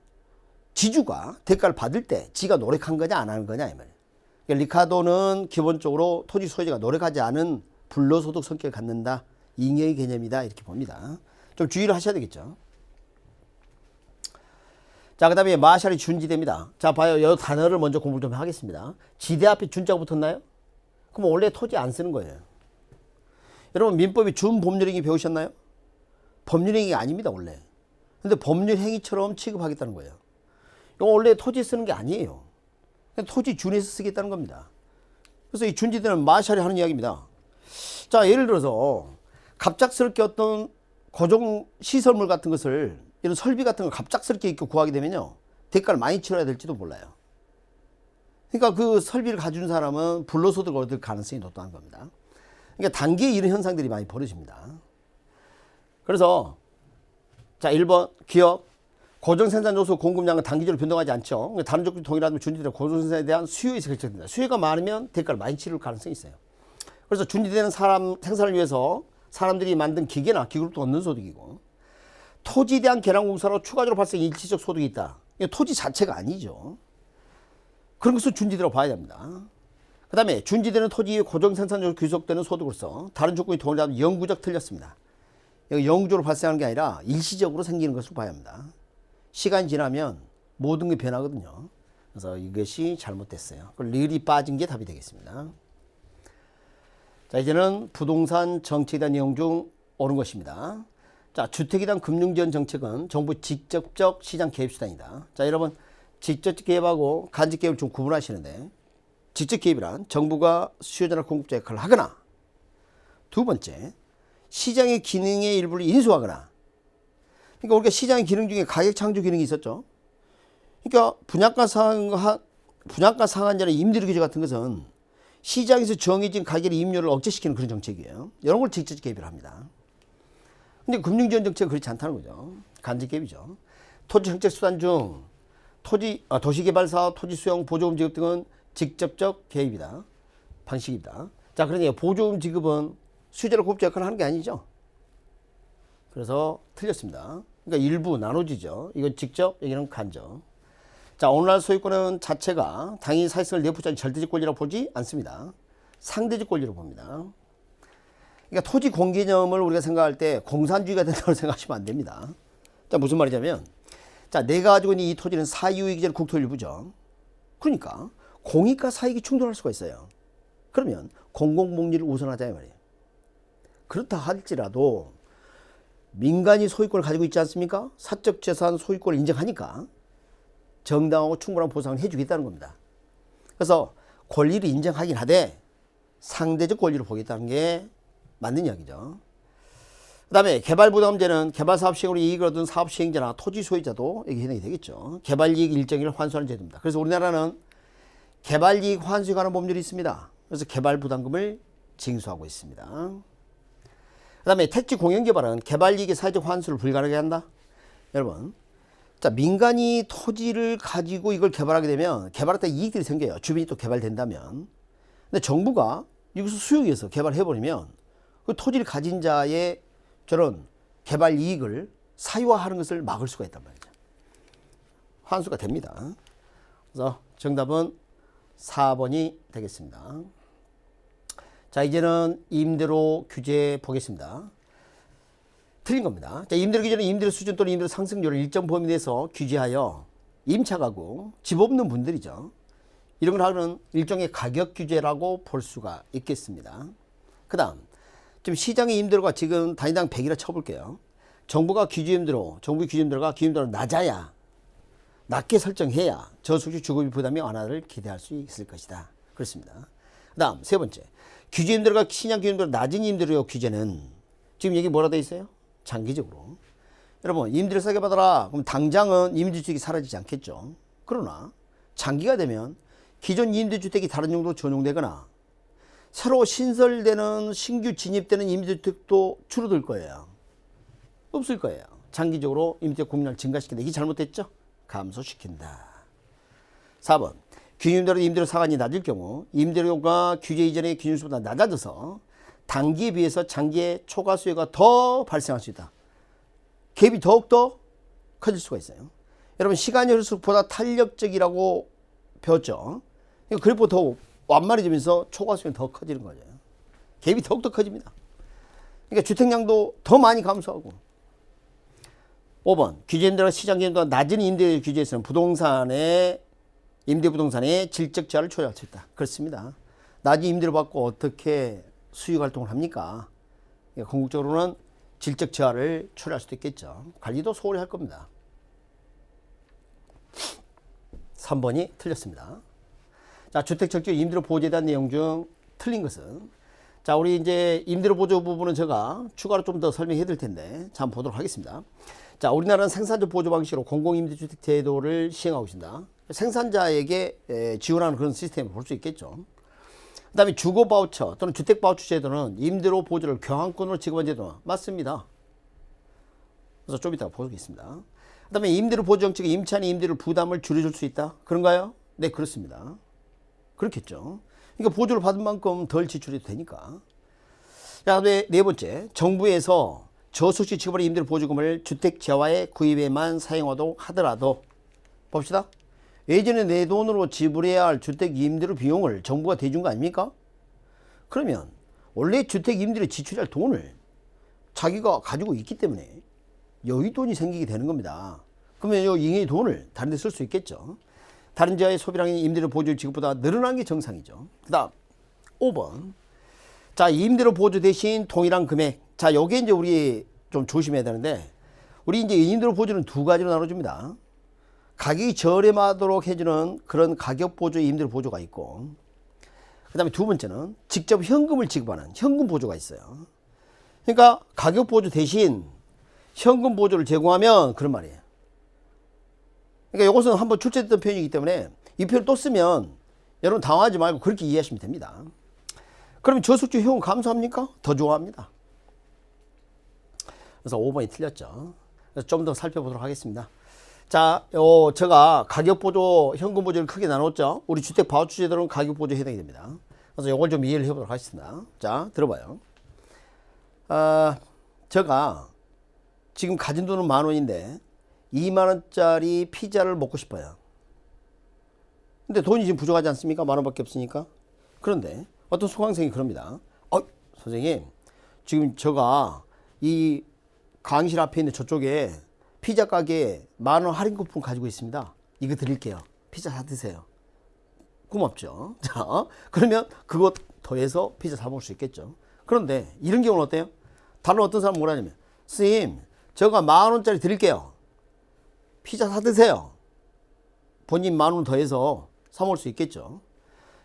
지주가 대가를 받을 때 지가 노력한 거냐 안 하는 거냐 이 말이에요. 그러니까 리카도는 기본적으로 토지 소유자가 노력하지 않은 불로소득 성격을 갖는다. 잉여의 개념이다 이렇게 봅니다. 좀 주의를 하셔야 되겠죠. 자, 그 다음에 마샬이 준지대입니다. 자, 봐요. 이 단어를 먼저 공부 좀 하겠습니다. 지대 앞에 준자가 붙었나요? 그럼 원래 토지 안 쓰는 거예요. 여러분 민법이 준법률행위 배우셨나요? 법률행위가 아닙니다 원래. 근데 법률행위처럼 취급하겠다는 거예요. 이거 원래 토지 쓰는 게 아니에요. 토지 준에서 쓰겠다는 겁니다. 그래서 이 준지대는 마샬이 하는 이야기입니다. 자, 예를 들어서 갑작스럽게 어떤 고정 시설물 같은 것을, 이런 설비 같은 걸 갑작스럽게 이렇게 구하게 되면요, 대가를 많이 치러야 될지도 몰라요. 그러니까 그 설비를 가진 사람은 불로소득을 얻을 가능성이 높다는 겁니다. 그러니까 단기에 이런 현상들이 많이 벌어집니다. 그래서 자, 1번 기업 고정생산 요소 공급량은 단기적으로 변동하지 않죠. 그러니까 다른 조건이 동일하다면 준지대는 고정생산에 대한 수요에서 결정됩니다. 수요가 많으면 대가를 많이 치를 가능성이 있어요. 그래서 준지대는 사람 생산을 위해서 사람들이 만든 기계나 기구로부터 얻는 소득이고, 토지에 대한 계량공사로 추가적으로 발생한 일시적 소득이 있다. 토지 자체가 아니죠. 그런 것을 준지대로 봐야 됩니다. 그 다음에 준지되는 토지의 고정생산적으로 귀속되는 소득으로서 다른 조건이 동일하면 영구적 틀렸습니다. 여기 영구적으로 발생하는 게 아니라 일시적으로 생기는 것으로 봐야 합니다. 시간이 지나면 모든 게 변하거든요. 그래서 이것이 잘못됐어요. 릴이 빠진 게 답이 되겠습니다. 자, 이제는 부동산 정책에 대한 내용 중 옳은 것입니다. 자, 주택에 대한 금융지원 정책은 정부 직접적 시장 개입 수단이다. 자, 여러분 직접적 개입하고 간접 개입을 좀 구분하시는데, 직접 개입이란 정부가 수요자나 공급자 역할을 하거나, 두 번째 시장의 기능의 일부를 인수하거나. 그러니까 우리가 시장의 기능 중에 가격 창조 기능이 있었죠. 그러니까 분양가 상한제나 임대료 규제 같은 것은 시장에서 정해진 가격의 임료를 억제시키는 그런 정책이에요. 이런 걸 직접 개입을 합니다. 근데 금융지원 정책은 그렇지 않다는 거죠. 간접 개입이죠. 토지 정책 수단 중 도시개발사, 토지수용, 보조금 지급 등은 직접적 개입이다. 방식이다. 자, 그러니 보조금 지급은 수요자를 공급자 역할을 하는 게 아니죠. 그래서 틀렸습니다. 그러니까 일부 나눠지죠. 이건 직접, 여기는 간접. 자, 오늘날 소유권은 자체가 당연히 사회성을 내포한 절대적 권리라고 보지 않습니다. 상대적 권리로 봅니다. 그러니까 토지 공개념을 우리가 생각할 때 공산주의가 된다고 생각하시면 안 됩니다. 자, 무슨 말이냐면, 자, 내가 가지고 있는 이 토지는 사유이기전 국토 일부죠. 그러니까 공익과 사익이 충돌할 수가 있어요. 그러면 공공복리를 우선하자 이 말이에요. 그렇다 할지라도 민간이 소유권을 가지고 있지 않습니까? 사적 재산 소유권을 인정하니까 정당하고 충분한 보상을 해주겠다는 겁니다. 그래서 권리를 인정하긴 하되 상대적 권리를 보겠다는 게 맞는 이야기죠. 그 다음에 개발부담제는 개발사업 시행으로 이익을 얻은 사업 시행자나 토지 소유자도 여기 해당이 되겠죠. 개발이익 일정일을 환수하는 제도입니다. 그래서 우리나라는 개발이익 환수에 관한 법률이 있습니다. 그래서 개발부담금을 징수하고 있습니다. 그 다음에 택지 공영개발은 개발이익의 사회적 환수를 불가능하게 한다. 여러분, 자, 민간이 토지를 가지고 이걸 개발하게 되면 개발할 때 이익들이 생겨요. 주변이 또 개발된다면. 근데 정부가 이것을 수용해서 개발해버리면 그 토지를 가진 자의 저런 개발 이익을 사유화하는 것을 막을 수가 있단 말이죠. 환수가 됩니다. 그래서 정답은 4번이 되겠습니다. 자, 이제는 임대료 규제 보겠습니다. 틀린 겁니다. 자, 임대료 규제는 임대료 수준 또는 임대료 상승률을 일정 범위 내에서 규제하여 임차가구, 집 없는 분들이죠. 이런 걸 하는 일종의 가격 규제라고 볼 수가 있겠습니다. 그 다음, 지금 시장의 임대료가 지금 단위당 100이라 쳐볼게요. 정부가 규제 임대료, 정부 규제 임대료가 기준임대로 낮아야, 낮게 설정해야 저소득 주거비 부담이 완화를 기대할 수 있을 것이다. 그렇습니다. 그 다음, 세 번째. 규제 임대료가 신약 규제 임대료 낮은 임대료 규제는 지금 여기 뭐라 돼 있어요? 장기적으로. 여러분, 임대료 싸게 받아라. 그럼 당장은 임대주택이 사라지지 않겠죠. 그러나 장기가 되면 기존 임대주택이 다른 용도로 전용되거나 새로 신설되는 신규 진입되는 임대주택도 줄어들 거예요. 없을 거예요. 장기적으로 임대주택 공급량을 증가시킨다. 이게 잘못됐죠? 감소시킨다. 4번. 규제임대로 임대료 상한이 낮을 경우 임대료가 규제 이전의 기준수보다 낮아져서 단기에 비해서 장기의 초과 수요가 더 발생할 수 있다. 갭이 더욱더 커질 수가 있어요. 여러분, 시간이 흐를수록 보다 탄력적이라고 배웠죠. 그래프 더 완만해지면서 초과 수요는 더 커지는 거죠. 갭이 더욱더 커집니다. 그러니까 주택량도 더 많이 감소하고. 5번. 규제임대료가 시장 기준보다 낮은 임대 규제에서는 임대부동산의 질적 저하를 초래할 수 있다. 그렇습니다. 낮은 임대료 받고 어떻게 수익 활동을 합니까? 궁극적으로는 질적 저하를 초래할 수도 있겠죠. 관리도 소홀히 할 겁니다. 3번이 틀렸습니다. 자, 주택철도 임대료 보호제에 대한 내용 중 틀린 것은, 자, 우리 이제 임대료 보조 부분은 제가 추가로 좀 더 설명해 드릴 텐데, 자, 한번 보도록 하겠습니다. 자, 우리나라는 생산자 보조 방식으로 공공임대주택 제도를 시행하고 있습니다. 생산자에게 지원하는 그런 시스템을 볼 수 있겠죠. 그 다음에 주거 바우처 또는 주택 바우처 제도는 임대료 보조를 교환권으로 지급한 제도 맞습니다. 그래서 좀 이따가 보겠습니다. 그 다음에 임대료 보조 정책이 임차인의 임대료 부담을 줄여줄 수 있다. 그런가요? 네, 그렇습니다. 그렇겠죠. 그러니까 보조를 받은 만큼 덜 지출해도 되니까. 자, 네 번째. 정부에서 저소득 지급하는 임대료 보조금을 주택 재화의 구입에만 사용하도록 하더라도, 봅시다. 예전에 내 돈으로 지불해야 할 주택 임대료 비용을 정부가 대준 거 아닙니까? 그러면 원래 주택 임대료 지출할 돈을 자기가 가지고 있기 때문에 여윳돈이 생기게 되는 겁니다. 그러면 이 돈을 다른 데 쓸 수 있겠죠. 다른 지하의 소비량이 임대료 보조 지급보다 늘어난 게 정상이죠. 그 다음 5번. 자, 임대료 보조 대신 동일한 금액. 자, 요게 이제 우리 좀 조심해야 되는데, 우리 이제 임대료 보조는 두 가지로 나눠줍니다. 가격이 저렴하도록 해주는 그런 가격 보조 임대료 보조가 있고, 그 다음에 두 번째는 직접 현금을 지급하는 현금 보조가 있어요. 그러니까 가격 보조 대신 현금 보조를 제공하면 그런 말이에요. 그러니까 이것은 한번 출제됐던 표현이기 때문에 이 표현 또 쓰면 여러분 당황하지 말고 그렇게 이해하시면 됩니다. 그러면 저속주 효용 감소합니까? 더 좋아합니다. 그래서 5번이 틀렸죠. 그래서 좀 더 살펴보도록 하겠습니다. 자, 제가 가격 보조, 현금 보조를 크게 나눴죠. 우리 주택 바우처 제도는 가격 보조에 해당이 됩니다. 그래서 이걸 좀 이해를 해보도록 하겠습니다. 자, 들어봐요. 제가 지금 가진 돈은 10,000원인데 20,000원짜리 피자를 먹고 싶어요. 근데 돈이 지금 부족하지 않습니까? 10,000원밖에 없으니까. 그런데 어떤 수강생이 그럽니다. 선생님, 지금 제가 이 강의실 앞에 있는 저쪽에 피자 가게에 10,000원 할인 쿠폰 가지고 있습니다. 이거 드릴게요. 피자 사 드세요. 고맙죠. 자, 그러면 그것 더해서 피자 사 먹을 수 있겠죠. 그런데 이런 경우는 어때요? 다른 어떤 사람은 뭐라냐면, 선생님, 제가 10,000원짜리 드릴게요. 피자 사 드세요. 본인 10,000원 더해서 사 먹을 수 있겠죠.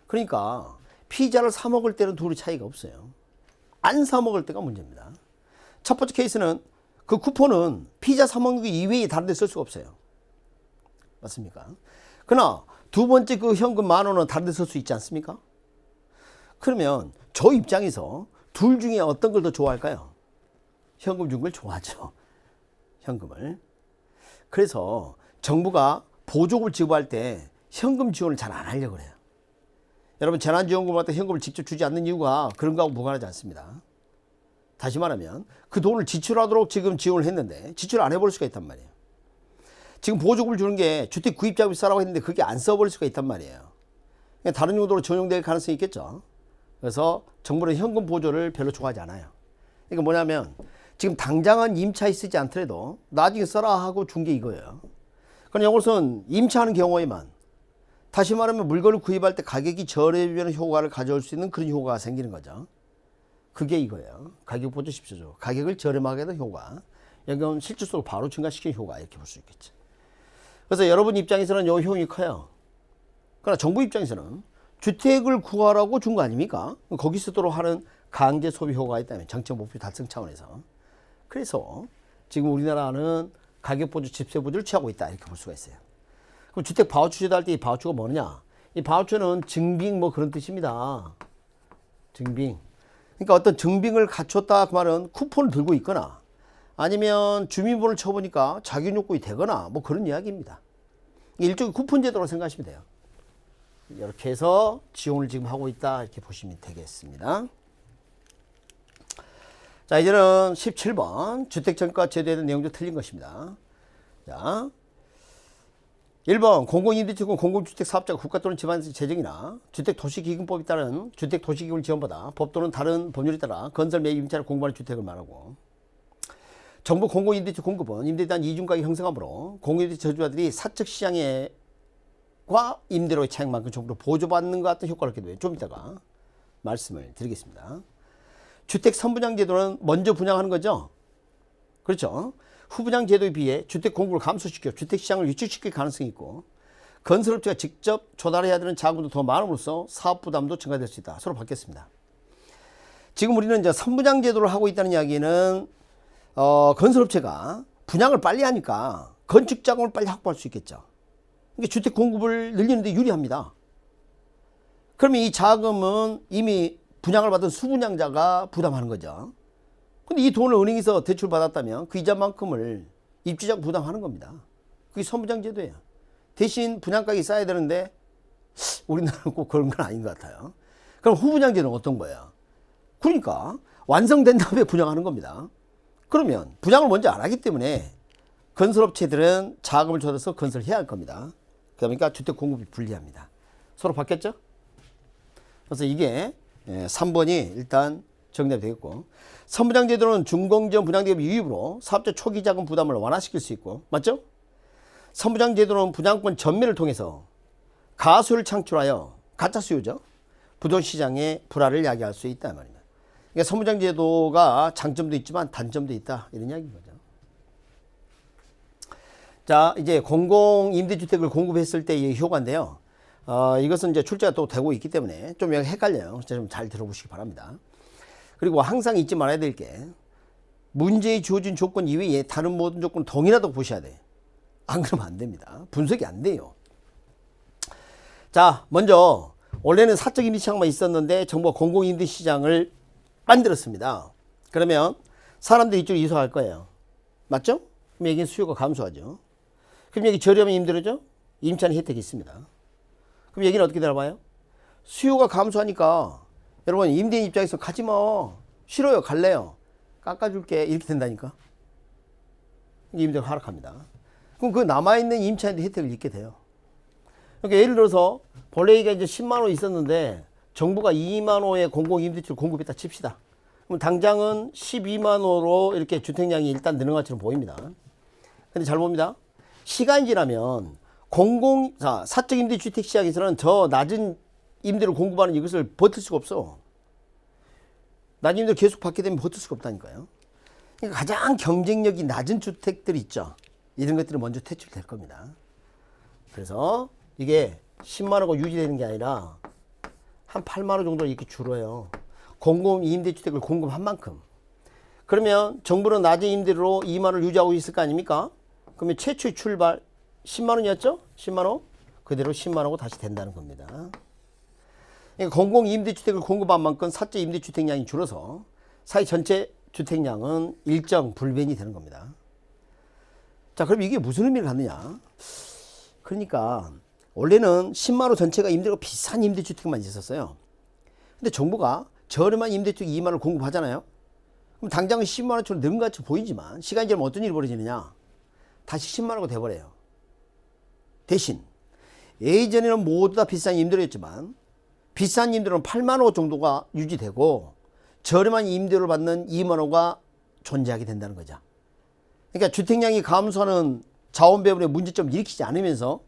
그러니까 피자를 사 먹을 때는 둘이 차이가 없어요. 안 사 먹을 때가 문제입니다. 첫 번째 케이스는 그 쿠폰은 피자 사 먹는 게 이외에 다른 데 쓸 수가 없어요. 맞습니까? 그러나 두 번째 그 현금 10,000원은 다른 데 쓸 수 있지 않습니까? 그러면 저 입장에서 둘 중에 어떤 걸 더 좋아할까요? 현금 준 걸 좋아하죠. 현금을. 그래서 정부가 보조금을 지급할 때 현금 지원을 잘 안 하려고 그래요. 여러분, 재난지원금 할때 현금을 직접 주지 않는 이유가 그런 거하고 무관하지 않습니다. 다시 말하면 그 돈을 지출하도록 지금 지원을 했는데 지출 안 해버릴 수가 있단 말이에요. 지금 보조금을 주는 게 주택 구입자금이 싸라고 했는데 그게 안 써버릴 수가 있단 말이에요. 다른 용도로 전용될 가능성이 있겠죠. 그래서 정부는 현금 보조를 별로 좋아하지 않아요. 그러니까 뭐냐면 지금 당장은 임차에 쓰지 않더라도 나중에 써라 하고 준 게 이거예요. 그럼 이것은 임차하는 경우에만, 다시 말하면 물건을 구입할 때 가격이 저렴해지는 효과를 가져올 수 있는 그런 효과가 생기는 거죠. 그게 이거예요. 가격 보조 10조죠. 가격을 저렴하게 하는 효과. 여기는 실질적으로 바로 증가시키는 효과, 이렇게 볼 수 있겠죠. 그래서 여러분 입장에서는 이 효용이 커요. 그러나 정부 입장에서는 주택을 구하라고 준 거 아닙니까? 거기 쓰도록 하는 강제 소비 효과가 있다면 정책 목표 달성 차원에서. 그래서 지금 우리나라는 가격 보조, 집세 보조를 취하고 있다, 이렇게 볼 수가 있어요. 그럼 주택 바우처 제도 할 때 이 바우처가 뭐냐? 이 바우처는 증빙 뭐 그런 뜻입니다. 증빙. 그러니까 어떤 증빙을 갖췄다 그 말은 쿠폰을 들고 있거나 아니면 주민번호를 쳐보니까 자격 요건이 되거나 뭐 그런 이야기입니다. 일종의 쿠폰 제도로 생각하시면 돼요. 이렇게 해서 지원을 지금 하고 있다, 이렇게 보시면 되겠습니다. 자, 이제는 17번 주택정가 제도에 대한 내용도 틀린 것입니다. 자, 1번 공공임대주택은 공공주택 사업자가 국가 또는 지방에서 재정이나 주택도시기금법에 따른 주택도시기금을 지원받아 법 또는 다른 법률에 따라 건설 매입 임차를 공부하는 주택을 말하고, 정부 공공임대주 공급은 임대에 대한 이중가격 형성하므로 공공임대 저주자들이 사적시장과 임대료의 차익만큼 정부로 보조받는 것 같은 효과를 얻게 되면 좀 이따가 말씀을 드리겠습니다. 주택 선분양 제도는 먼저 분양하는 거죠. 그렇죠. 후분양 제도에 비해 주택 공급을 감소시켜 주택 시장을 위축시킬 가능성이 있고, 건설업체가 직접 조달해야 되는 자금도 더 많음으로써 사업 부담도 증가될 수 있다. 서로 바뀌었습니다. 지금 우리는 이제 선분양 제도를 하고 있다는 이야기는 건설업체가 분양을 빨리 하니까 건축 자금을 빨리 확보할 수 있겠죠. 그러니까 주택 공급을 늘리는 데 유리합니다. 그러면 이 자금은 이미 분양을 받은 수분양자가 부담하는 거죠. 근데 이 돈을 은행에서 대출 받았다면 그 이자만큼을 입주자가 부담하는 겁니다. 그게 선분양 제도예요. 대신 분양가격이 싸야 되는데 우리나라는 꼭 그런 건 아닌 것 같아요. 그럼 후분양 제도는 어떤 거예요? 그러니까 완성된 다음에 분양하는 겁니다. 그러면 분양을 먼저 안 하기 때문에 건설업체들은 자금을 줘서 건설해야 할 겁니다. 그러니까 주택 공급이 불리합니다. 서로 바뀌었죠? 그래서 이게 3번이 일단 정답이 되겠고, 선분양제도는 중공지원 분양기업 유입으로 사업자 초기 자금 부담을 완화시킬 수 있고, 맞죠? 선분양제도는 분양권 전매를 통해서 가수를 창출하여 가짜 수요죠. 부동시장의 불화를 야기할 수 있다 말입니다. 그러니까 선분양제도가 장점도 있지만 단점도 있다, 이런 이야기인 거죠. 자, 이제 공공임대주택을 공급했을 때의 효과인데요. 이것은 이제 출제가 또 되고 있기 때문에 좀 헷갈려요. 좀 잘 들어보시기 바랍니다. 그리고 항상 잊지 말아야 될 게, 문제에 주어진 조건 이외에 다른 모든 조건은 동일하다고 보셔야 돼. 안 그러면 안 됩니다. 분석이 안 돼요. 자, 먼저 원래는 사적 임대 시장만 있었는데 정부가 공공임대 시장을 만들었습니다. 그러면 사람들이 이쪽으로 이소할 거예요. 맞죠? 그럼 여기는 수요가 감소하죠. 그럼 여기 저렴한 임대료죠? 임차는 혜택이 있습니다. 그럼 여기는 어떻게 되나봐요? 수요가 감소하니까 여러분 임대인 입장에서 가지 마. 싫어요. 갈래요. 깎아줄게. 이렇게 된다니까. 임대가 하락합니다. 그럼 그 남아있는 임차인도 혜택을 입게 돼요. 그러니까 예를 들어서 본래 이게 이제 10만 원 있었는데 정부가 2만 원의 공공임대주택을 공급했다 칩시다. 그럼 당장은 12만 원으로 이렇게 주택량이 일단 느는 것처럼 보입니다. 근데 잘 봅니다. 시간이 지나면 사적 임대주택 시장에서는 저 낮은 임대를 공급하는 이것을 버틸 수가 없어. 낮은 임대를 계속 받게 되면 버틸 수가 없다니까요. 그러니까 가장 경쟁력이 낮은 주택들 있죠. 이런 것들이 먼저 퇴출될 겁니다. 그래서 이게 10만 원가 유지되는 게 아니라 한 8만 원 정도 이렇게 줄어요. 공공임대주택을 공급한 만큼. 그러면 정부는 낮은 임대료로 2만 원을 유지하고 있을 거 아닙니까? 그러면 최초의 출발 10만 원이었죠? 10만 원? 그대로 10만 원고 다시 된다는 겁니다. 그러니까 공공임대주택을 공급한 만큼 사적 임대주택량이 줄어서 사회 전체 주택량은 일정 불변이 되는 겁니다. 자, 그럼 이게 무슨 의미를 갖느냐? 그러니까 원래는 10만 원 전체가 임대료가 비싼 임대주택만 있었어요. 근데 정부가 저렴한 임대주택 2만 원을 공급하잖아요. 그럼 당장은 10만 원처럼 는 것 같이 보이지만 시간이 지나면 어떤 일이 벌어지느냐? 다시 10만 원가 돼버려요. 대신 예전에는 모두 다 비싼 임대료였지만 비싼 임대료는 8만 원 정도가 유지되고 저렴한 임대료를 받는 2만 원가 존재하게 된다는 거죠. 그러니까 주택량이 감소하는 자원 배분의 문제점을 일으키지 않으면서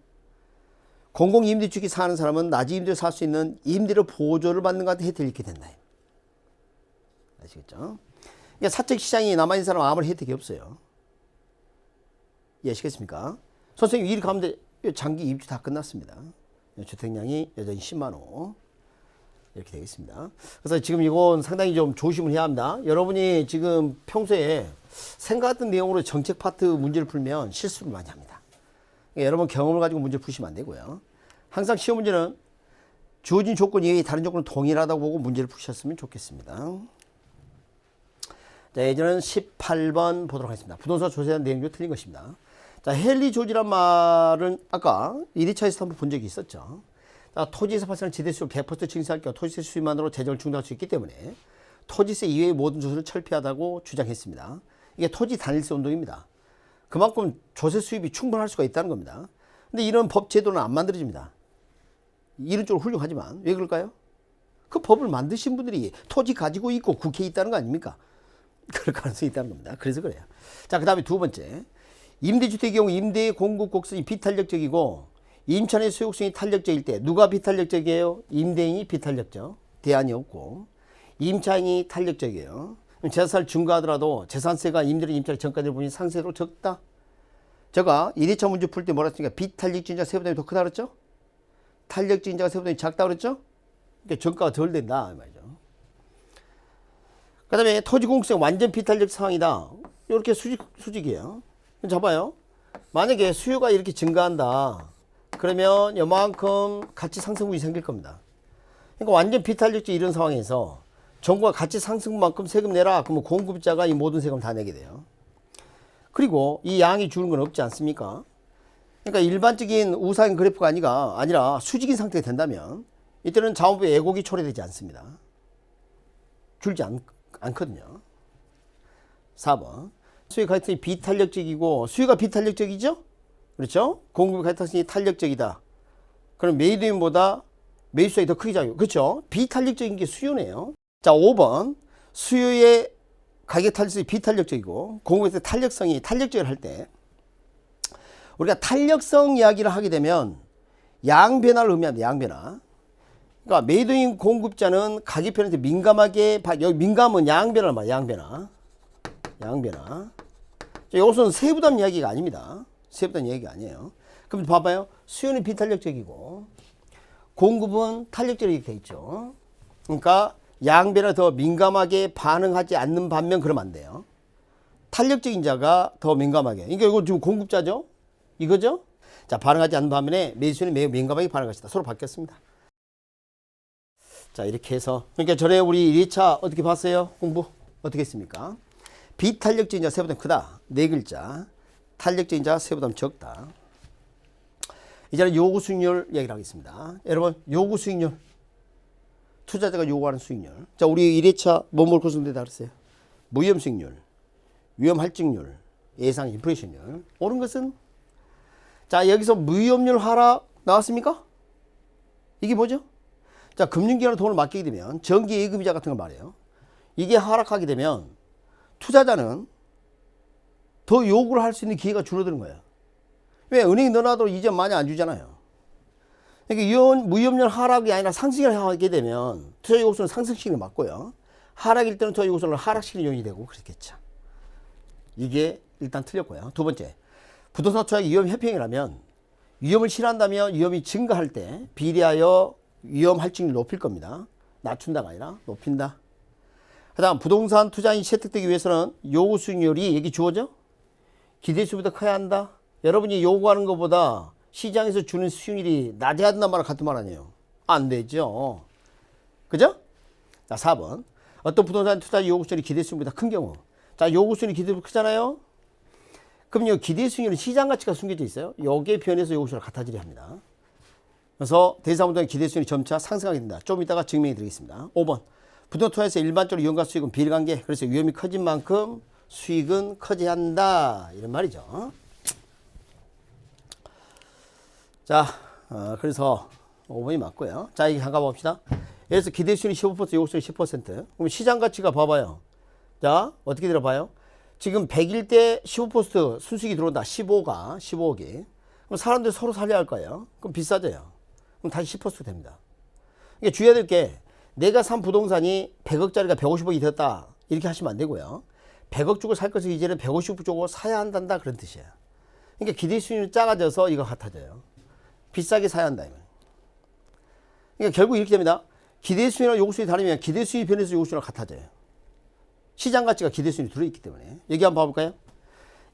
공공임대주택에 사는 사람은 낮은 임대료 살 수 있는 임대료 보조를 받는 것 같은 혜택을 잃게 된다. 아시겠죠? 그러니까 사적 시장이 남아있는 사람은 아무런 혜택이 없어요. 이해하시겠습니까? 선생님 이리 가면 돼. 장기 입주 다 끝났습니다. 주택량이 여전히 10만 호 이렇게 되겠습니다. 그래서 지금 이건 상당히 좀 조심을 해야 합니다. 여러분이 지금 평소에 생각했던 내용으로 정책 파트 문제를 풀면 실수를 많이 합니다. 그러니까 여러분 경험을 가지고 문제를 푸시면 안 되고요. 항상 시험 문제는 주어진 조건 이외에 다른 조건은 동일하다고 보고 문제를 푸셨으면 좋겠습니다. 자, 예전은 18번 보도록 하겠습니다. 부동산 조세에 대한 내용이 틀린 것입니다. 자, 헨리 조지란 말은 아까 1회차에서 한번 본 적이 있었죠. 자, 토지에서 발생하는 지대수를 100% 증세할 경우 토지세 수입만으로 재정을 중단할 수 있기 때문에 토지세 이외의 모든 조세를 철폐하다고 주장했습니다. 이게 토지 단일세 운동입니다. 그만큼 조세 수입이 충분할 수가 있다는 겁니다. 근데 이런 법 제도는 안 만들어집니다. 이런 쪽으로 훌륭하지만 왜 그럴까요? 그 법을 만드신 분들이 토지 가지고 있고 국회에 있다는 거 아닙니까? 그럴 가능성이 있다는 겁니다. 그래서 그래요. 자, 그 다음에 두 번째. 임대주택의 경우 임대 공급 곡선이 비탄력적이고 임차인의 소유성이 탄력적일 때 누가 비탄력적이에요? 임대인이 비탄력적. 대안이 없고 임차인이 탄력적이에요. 재산을 증가하더라도 재산세가 임대료 임차인 전가될 부분이 상세로 적다. 제가 1회차 문제 풀 때 뭐라 했습니까? 비탄력적 인자가 세부담이 더 크다 그랬죠? 탄력적 인자가 세부담이 작다 그랬죠? 그러니까 전가가 덜 된다 말이죠. 그 다음에 토지 공급세가 완전 비탄력 상황이다. 이렇게 수직이에요. 잡아요. 만약에 수요가 이렇게 증가한다. 그러면 요만큼 가치 상승분이 생길 겁니다. 그러니까 완전 비탄력적 이런 상황에서 정부가 가치 상승분만큼 세금 내라. 그러면 공급자가 이 모든 세금을 다 내게 돼요. 그리고 이 양이 줄는 건 없지 않습니까? 그러니까 일반적인 우상인 그래프가 아니라 수직인 상태가 된다면 이때는 자원부의 애곡이 초래되지 않습니다. 줄지 않거든요. 4번. 수요 가치성이 비탄력적이고 수요가 비탄력적이죠? 그렇죠? 공급이 같았으니 탄력적이다. 그럼 매도인보다 매수액이 더 크게 작용. 그렇죠? 비탄력적인 게 수요네요. 자, 5번. 수요의 가격 탄력성이 비탄력적이고 공급의 탄력성이 탄력적을 할 때 우리가 탄력성 이야기를 하게 되면 양변화를 의미합니다. 양변화. 그러니까 매도인 공급자는 가격 변화에 민감하게 여기 민감은 양변화를 말이야. 양변화. 양변화. 이것은 세부담 이야기가 아닙니다. 세부담 이야기가 아니에요. 그럼 봐봐요. 수요는 비탄력적이고 공급은 탄력적이게 돼 있죠. 그러니까 양변화 더 민감하게 반응하지 않는 반면 그러면 안 돼요. 탄력적인 자가 더 민감하게. 그러니까 이거 지금 공급자죠? 이거죠? 자, 반응하지 않는 반면에 매수는 매우 민감하게 반응할 것이다. 서로 바뀌었습니다. 자, 이렇게 해서 그러니까 전에 우리 1차 어떻게 봤어요? 공부 어떻게 했습니까? 비탄력적인 자 세보다 크다. 네 글자. 탄력적인 자 세보다 적다. 이제는 요구 수익률 얘기를 하겠습니다. 여러분, 요구 수익률. 투자자가 요구하는 수익률. 자, 우리 1회차 뭐뭘 구성되다 그랬어요? 무위험 수익률, 위험 할증률, 예상 인플레이션율. 옳은 것은? 자, 여기서 무위험률 하락 나왔습니까? 이게 뭐죠? 자, 금융기관에 돈을 맡기게 되면 정기 예금이자 같은 거 말이에요. 이게 하락하게 되면 투자자는 더 요구를 할 수 있는 기회가 줄어드는 거예요. 왜? 은행이 넣어놔도 이제 많이 안 주잖아요. 그러니까 무위험률 하락이 아니라 상승을 하게 되면 투자 요구수는 상승시키는 게 맞고요. 하락일 때는 투자 요구수는 하락시키는 요인이 되고 그렇겠죠. 이게 일단 틀렸고요. 두 번째, 부동산 투자의 위험 회피행위라면 위험을 싫어한다면 위험이 증가할 때 비례하여 위험 할증률을 높일 겁니다. 낮춘다가 아니라 높인다. 그 다음 부동산 투자인이 채택되기 위해서는 요구 수익률이 여기 주어져? 기대수보다 커야 한다. 여러분이 요구하는 것보다 시장에서 주는 수익률이 낮아야 된단 말 같은 말 아니에요. 안 되죠. 그죠? 자, 4번. 어떤 부동산 투자 요구수익률이 기대수익률보다 큰 경우. 자, 요구수익률이 기대수익률 크잖아요. 그럼요, 기대수익률은 시장 가치가 숨겨져 있어요. 여기에 변해서 요구수익률을 같아지려 합니다. 그래서 대사무장의 기대수익률이 점차 상승하게 된다. 좀 이따가 증명해 드리겠습니다. 5번. 부동산 투자에서 일반적으로 위험과 수익은 비례관계. 그래서 위험이 커진 만큼 수익은 커져야 한다. 이런 말이죠. 자, 그래서 5번이 맞고요. 자, 이게 잠깐 봅시다. 예를 들어서 기대수익률이 15%, 요구수익률이 10%. 그럼 시장 가치가 봐봐요. 자, 어떻게 들어봐요? 지금 100일 때 15% 순수익이 들어온다. 15억이. 그럼 사람들 서로 살려야 할 거예요. 그럼 비싸져요. 그럼 다시 10% 됩니다. 그러니까 주의해야 될 게 내가 산 부동산이 100억짜리가 150억이 되었다. 이렇게 하시면 안 되고요. 100억 주고 살 것을 이제는 150억 주고 사야 한단다. 그런 뜻이에요. 그러니까 기대수익률이 작아져서 이거 같아져요. 비싸게 사야 한다. 그러니까 결국 이렇게 됩니다. 기대수익이랑 요구수익이 다르면 기대수익이 변해서 요구수익이랑 같아져요. 시장 가치가 기대수익이 들어있기 때문에. 여기 한번 봐볼까요?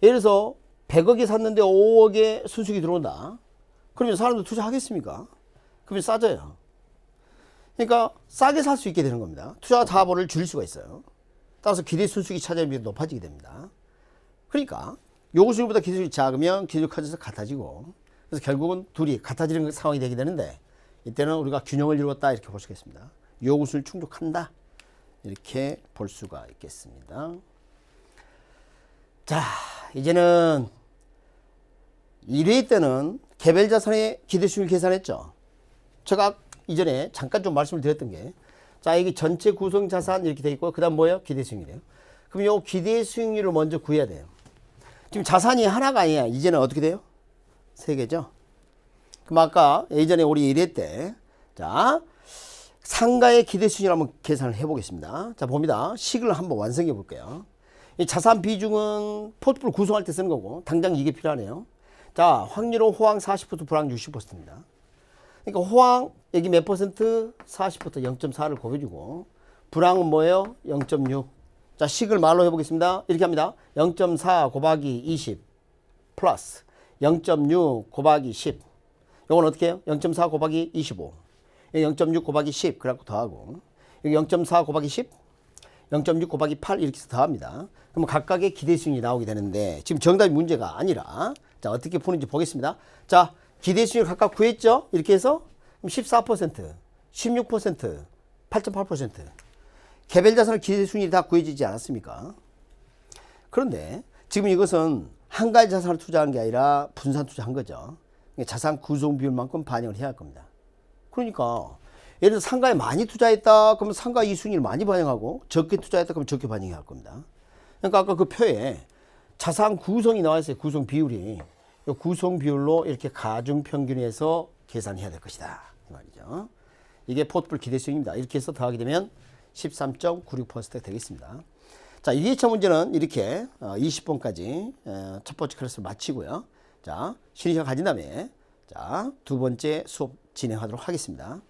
예를 들어서 100억에 샀는데 5억에 순수익이 들어온다. 그러면 사람들 투자하겠습니까? 그러면 싸져요. 그러니까 싸게 살 수 있게 되는 겁니다. 투자 자본을 줄일 수가 있어요. 따라서 기대 순수익이 차지하면 높아지게 됩니다. 그러니까 요구수익보다 기대수익이 작으면 기대수익이 커져서 같아지고, 그래서 결국은 둘이 같아지는 상황이 되게 되는데, 이때는 우리가 균형을 이루었다 이렇게 볼 수가 있습니다. 요구수익을 충족한다 이렇게 볼 수가 있겠습니다. 자, 이제는 1회 때는 개별 자산의 기대수익을 계산했죠. 제가 이전에 잠깐 좀 말씀을 드렸던 게, 자, 여기 전체 구성 자산 이렇게 돼 있고, 그 다음 뭐예요? 기대수익률이에요. 그럼 요 기대수익률을 먼저 구해야 돼요. 지금 자산이 하나가 아니야. 이제는 어떻게 돼요? 3개죠. 그럼 아까 예전에 우리 1회 때, 자, 상가의 기대수익률 한번 계산을 해보겠습니다. 자, 봅니다. 식을 한번 완성해 볼게요. 이 자산 비중은 포트폴리오 구성할 때 쓰는 거고, 당장 이게 필요하네요. 자, 확률은 호황 40%, 불황 60%입니다. 그러니까 호황 여기 몇 퍼센트? 40% 0.4를 곱해주고, 불황은 뭐예요? 0.6. 자, 식을 말로 해보겠습니다. 이렇게 합니다. 0.4 곱하기 20 플러스 0.6 곱하기 10. 이건 어떻게 해요? 0.4 곱하기 25. 0.6 곱하기 10 그래갖고 더하고, 여기 0.4 곱하기 10, 0.6 곱하기 8 이렇게 해서 더합니다. 그러면 각각의 기대수익이 나오게 되는데, 지금 정답이 문제가 아니라, 자, 어떻게 푸는지 보겠습니다. 자, 기대수익을 각각 구했죠? 이렇게 해서 14%, 16%, 8.8%. 개별 자산을 기대수익이 다 구해지지 않았습니까? 그런데 지금 이것은 한 가지 자산을 투자한 게 아니라 분산 투자한 거죠. 자산 구성 비율만큼 반영을 해야 할 겁니다. 그러니까 예를 들어 상가에 많이 투자했다 그러면 상가 이순위를 많이 반영하고 적게 투자했다 그러면 적게 반영해야 할 겁니다. 그러니까 아까 그 표에 자산 구성이 나와 있어요. 구성 비율이. 이 구성 비율로 이렇게 가중 평균해서 계산해야 될 것이다. 이 말이죠. 이게 포트폴리오 기대 수익입니다. 이렇게 해서 더하게 되면 13.96%가 되겠습니다. 자, 2회차 문제는 이렇게 20번까지 첫 번째 클래스를 마치고요. 자, 쉬는 시간 가진 다음에 자, 두 번째 수업 진행하도록 하겠습니다.